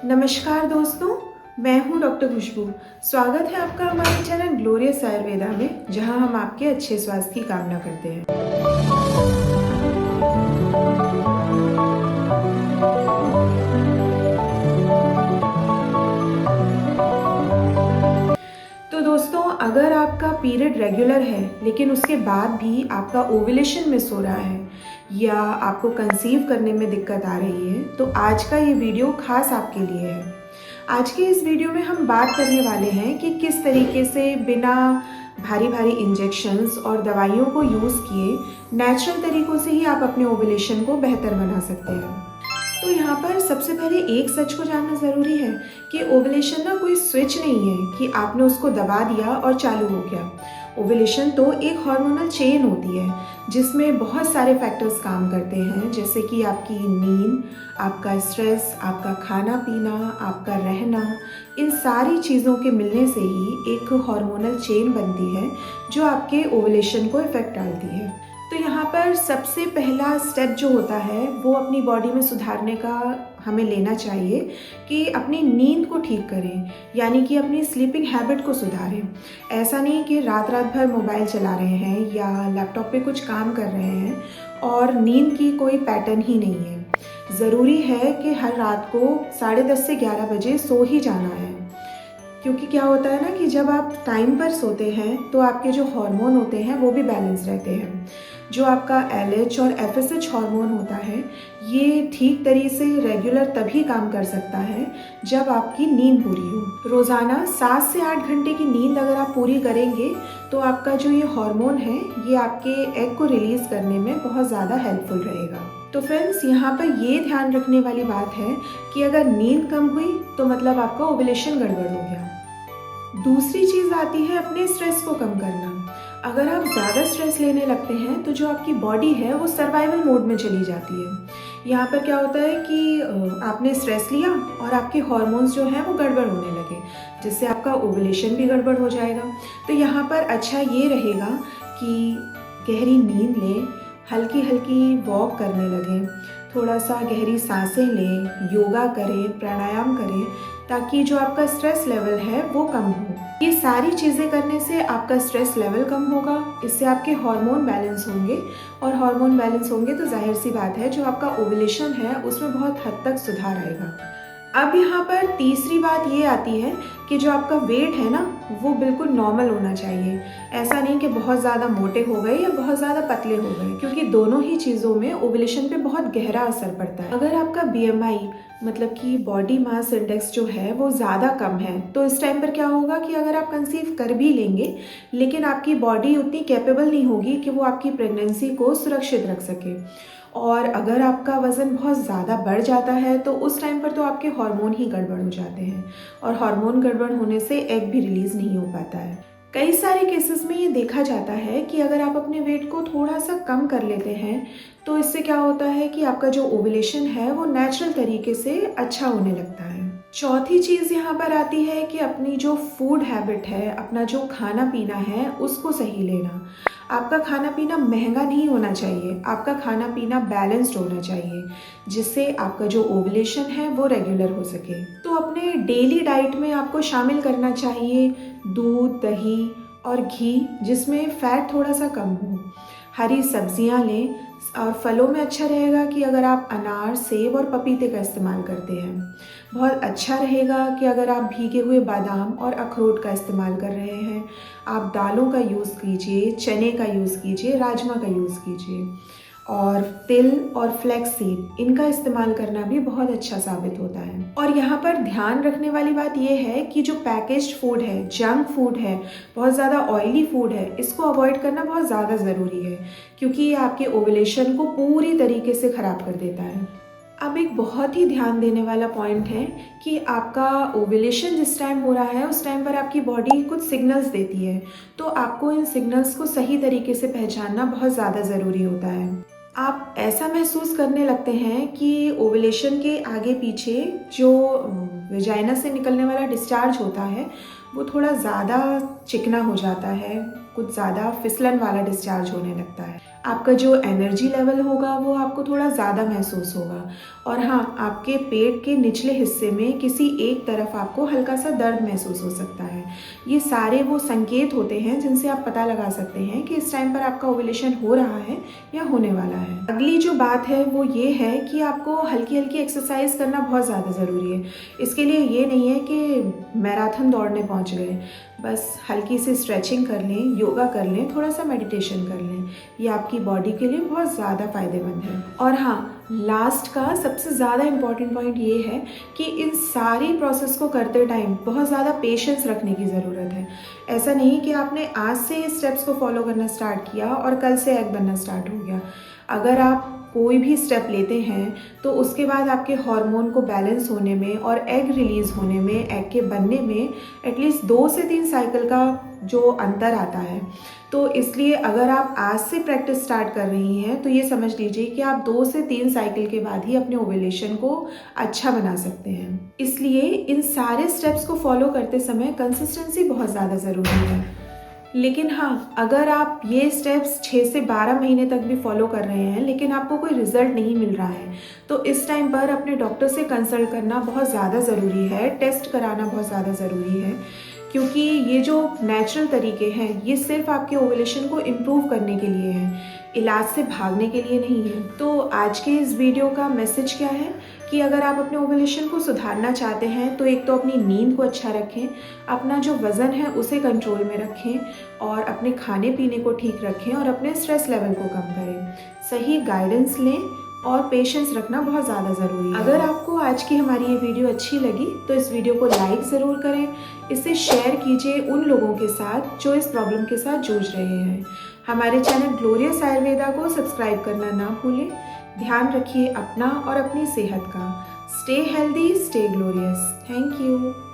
नमस्कार दोस्तों, मैं हूं डॉक्टर खुशबू। स्वागत है आपका हमारे चैनल ग्लोरियस आयुर्वेदा में, जहां हम आपके अच्छे स्वास्थ्य की कामना करते हैं। तो दोस्तों, अगर आपका पीरियड रेगुलर है लेकिन उसके बाद भी आपका ओव्यूलेशन मिस हो रहा है या आपको कंसीव करने में दिक्कत आ रही है, तो आज का ये वीडियो खास आपके लिए है। आज के इस वीडियो में हम बात करने वाले हैं कि किस तरीके से बिना भारी भारी इंजेक्शंस और दवाइयों को यूज़ किए नेचुरल तरीक़ों से ही आप अपने ओव्यूलेशन को बेहतर बना सकते हैं। तो यहाँ पर सबसे पहले एक सच को जानना ज़रूरी है कि ओव्यूलेशन ना कोई स्विच नहीं है कि आपने उसको दबा दिया और चालू हो गया। ओव्यूलेशन तो एक हार्मोनल चेन होती है जिसमें बहुत सारे फैक्टर्स काम करते हैं, जैसे कि आपकी नींद, आपका स्ट्रेस, आपका खाना पीना, आपका रहना। इन सारी चीज़ों के मिलने से ही एक हार्मोनल चेन बनती है जो आपके ओव्यूलेशन को इफ़ेक्ट डालती है। तो यहाँ पर सबसे पहला स्टेप जो होता है वो अपनी बॉडी में सुधारने का हमें लेना चाहिए कि अपनी नींद को ठीक करें, यानी कि अपनी स्लीपिंग हैबिट को सुधारें। ऐसा नहीं कि रात रात भर मोबाइल चला रहे हैं या लैपटॉप पे कुछ काम कर रहे हैं और नींद की कोई पैटर्न ही नहीं है। ज़रूरी है कि हर रात को 10:30 से 11 बजे सो ही जाना है, क्योंकि क्या होता है ना कि जब आप टाइम पर सोते हैं तो आपके जो हार्मोन होते हैं वो भी बैलेंस रहते हैं। जो आपका LH और FSH हार्मोन होता है, ये ठीक तरीके से रेगुलर तभी काम कर सकता है जब आपकी नींद पूरी हो। रोज़ाना 7 से 8 घंटे की नींद अगर आप पूरी करेंगे तो आपका जो ये हार्मोन है ये आपके एग को रिलीज़ करने में बहुत ज़्यादा हेल्पफुल रहेगा। तो फ्रेंड्स, यहाँ पर ये ध्यान रखने वाली बात है कि अगर नींद कम हुई तो मतलब आपका ओव्यूलेशन गड़बड़ हो गया। दूसरी चीज़ आती है अपने स्ट्रेस को कम करना। अगर आप ज़्यादा स्ट्रेस लेने लगते हैं तो जो आपकी बॉडी है वो सर्वाइवल मोड में चली जाती है। यहाँ पर क्या होता है कि आपने स्ट्रेस लिया और आपके हार्मोन्स जो हैं वो गड़बड़ होने लगे, जिससे आपका ओव्यूलेशन भी गड़बड़ हो जाएगा। तो यहाँ पर अच्छा ये रहेगा कि गहरी नींद लें, हल्की हल्की वॉक करने लगें, थोड़ा सा गहरी सांसें लें, योगा करें, प्राणायाम करें, ताकि जो आपका स्ट्रेस लेवल है वो कम हो। ये सारी चीज़ें करने से आपका स्ट्रेस लेवल कम होगा, इससे आपके हार्मोन बैलेंस होंगे और हार्मोन बैलेंस होंगे तो जाहिर सी बात है जो आपका ओव्यूलेशन है उसमें बहुत हद तक सुधार आएगा। अब यहाँ पर तीसरी बात ये आती है कि जो आपका वेट है ना वो बिल्कुल नॉर्मल होना चाहिए। ऐसा नहीं कि बहुत ज़्यादा मोटे हो गए या बहुत ज़्यादा पतले हो गए, क्योंकि दोनों ही चीज़ों में ओव्यूलेशन पे बहुत गहरा असर पड़ता है। अगर आपका BMI मतलब कि बॉडी मास इंडेक्स जो है वो ज़्यादा कम है तो इस टाइम पर क्या होगा कि अगर आप कंसीव कर भी लेंगे लेकिन आपकी बॉडी उतनी कैपेबल नहीं होगी कि वो आपकी प्रेगनेंसी को सुरक्षित रख सके। और अगर आपका वज़न बहुत ज़्यादा बढ़ जाता है तो उस टाइम पर तो आपके हार्मोन ही गड़बड़ हो जाते हैं और हार्मोन गड़बड़ होने से एग भी रिलीज़ नहीं हो पाता है। कई सारे केसेस में ये देखा जाता है कि अगर आप अपने वेट को थोड़ा सा कम कर लेते हैं तो इससे क्या होता है कि आपका जो ओव्यूलेशन है वो नेचुरल तरीके से अच्छा होने लगता है। चौथी चीज़ यहाँ पर आती है कि अपनी जो फूड हैबिट है, अपना जो खाना पीना है उसको सही लेना। आपका खाना पीना महंगा नहीं होना चाहिए, आपका खाना पीना बैलेंस्ड होना चाहिए, जिससे आपका जो ओव्यूलेशन है वो रेगुलर हो सके। तो अपने डेली डाइट में आपको शामिल करना चाहिए दूध, दही और घी, जिसमें फैट थोड़ा सा कम हो। हरी सब्जियां लें और फलों में अच्छा रहेगा कि अगर आप अनार, सेब और पपीते का इस्तेमाल करते हैं। बहुत अच्छा रहेगा कि अगर आप भीगे हुए बादाम और अखरोट का इस्तेमाल कर रहे हैं। आप दालों का यूज़ कीजिए, चने का यूज़ कीजिए, राजमा का यूज़ कीजिए और तिल और फ्लैक्स सीड इनका इस्तेमाल करना भी बहुत अच्छा साबित होता है। और यहाँ पर ध्यान रखने वाली बात यह है कि जो पैकेज्ड फूड है, जंक फूड है, बहुत ज़्यादा ऑयली फूड है, इसको अवॉइड करना बहुत ज़्यादा ज़रूरी है, क्योंकि ये आपके ओव्यूलेशन को पूरी तरीके से ख़राब कर देता है। अब एक बहुत ही ध्यान देने वाला पॉइंट है कि आपका ओव्यूलेशन जिस टाइम हो रहा है उस टाइम पर आपकी बॉडी कुछ सिग्नल्स देती है, तो आपको इन सिग्नल्स को सही तरीके से पहचानना बहुत ज़्यादा ज़रूरी होता है। आप ऐसा महसूस करने लगते हैं कि ओव्यूलेशन के आगे पीछे जो वेजाइना से निकलने वाला डिस्चार्ज होता है वो थोड़ा ज़्यादा चिकना हो जाता है, कुछ ज़्यादा फिसलन वाला डिस्चार्ज होने लगता है। आपका जो एनर्जी लेवल होगा वो आपको थोड़ा ज़्यादा महसूस होगा। और हाँ, आपके पेट के निचले हिस्से में किसी एक तरफ आपको हल्का सा दर्द महसूस हो सकता है। ये सारे वो संकेत होते हैं जिनसे आप पता लगा सकते हैं कि इस टाइम पर आपका ओव्यूलेशन हो रहा है या होने वाला है। अगली जो बात है वो ये है कि आपको हल्की हल्की एक्सरसाइज करना बहुत ज़्यादा ज़रूरी है। इसके लिए ये नहीं है कि मैराथन दौड़ने पहुँच गए, बस हल्की सी स्ट्रेचिंग कर लें, योगा कर लें, थोड़ा सा मेडिटेशन कर लें। ये आपकी बॉडी के लिए बहुत ज़्यादा फ़ायदेमंद है। और हाँ, लास्ट का सबसे ज़्यादा इम्पॉर्टेंट पॉइंट ये है कि इन सारी प्रोसेस को करते टाइम बहुत ज़्यादा पेशेंस रखने की ज़रूरत है। ऐसा नहीं कि आपने आज से ये स्टेप्स को फॉलो करना स्टार्ट किया और कल से एग बनना स्टार्ट हो गया। अगर आप कोई भी स्टेप लेते हैं तो उसके बाद आपके हार्मोन को बैलेंस होने में और एग रिलीज़ होने में, एग के बनने में एटलीस्ट 2 से 3 साइकिल का जो अंतर आता है। तो इसलिए अगर आप आज से प्रैक्टिस स्टार्ट कर रही हैं तो ये समझ लीजिए कि आप 2 से 3 साइकिल के बाद ही अपने ओव्यूलेशन को अच्छा बना सकते हैं। इसलिए इन सारे स्टेप्स को फॉलो करते समय कंसिस्टेंसी बहुत ज़्यादा ज़रूरी है। लेकिन हाँ, अगर आप ये स्टेप्स 6 से 12 महीने तक भी फॉलो कर रहे हैं लेकिन आपको कोई रिजल्ट नहीं मिल रहा है तो इस टाइम पर अपने डॉक्टर से कंसल्ट करना बहुत ज़्यादा ज़रूरी है, टेस्ट कराना बहुत ज़्यादा ज़रूरी है। क्योंकि ये जो नेचुरल तरीके हैं ये सिर्फ आपके ओव्यूलेशन को इम्प्रूव करने के लिए हैं, इलाज से भागने के लिए नहीं है। तो आज के इस वीडियो का मैसेज क्या है कि अगर आप अपने ओव्यूलेशन को सुधारना चाहते हैं तो एक तो अपनी नींद को अच्छा रखें, अपना जो वज़न है उसे कंट्रोल में रखें और अपने खाने पीने को ठीक रखें और अपने स्ट्रेस लेवल को कम करें। सही गाइडेंस लें और पेशेंस रखना बहुत ज़्यादा ज़रूरी है। अगर आपको आज की हमारी ये वीडियो अच्छी लगी तो इस वीडियो को लाइक ज़रूर करें, इसे शेयर कीजिए उन लोगों के साथ जो इस प्रॉब्लम के साथ जूझ रहे हैं। हमारे चैनल ग्लोरियस आयुर्वेदा को सब्सक्राइब करना ना भूलें। ध्यान रखिए अपना और अपनी सेहत का। Stay healthy, stay glorious. Thank you.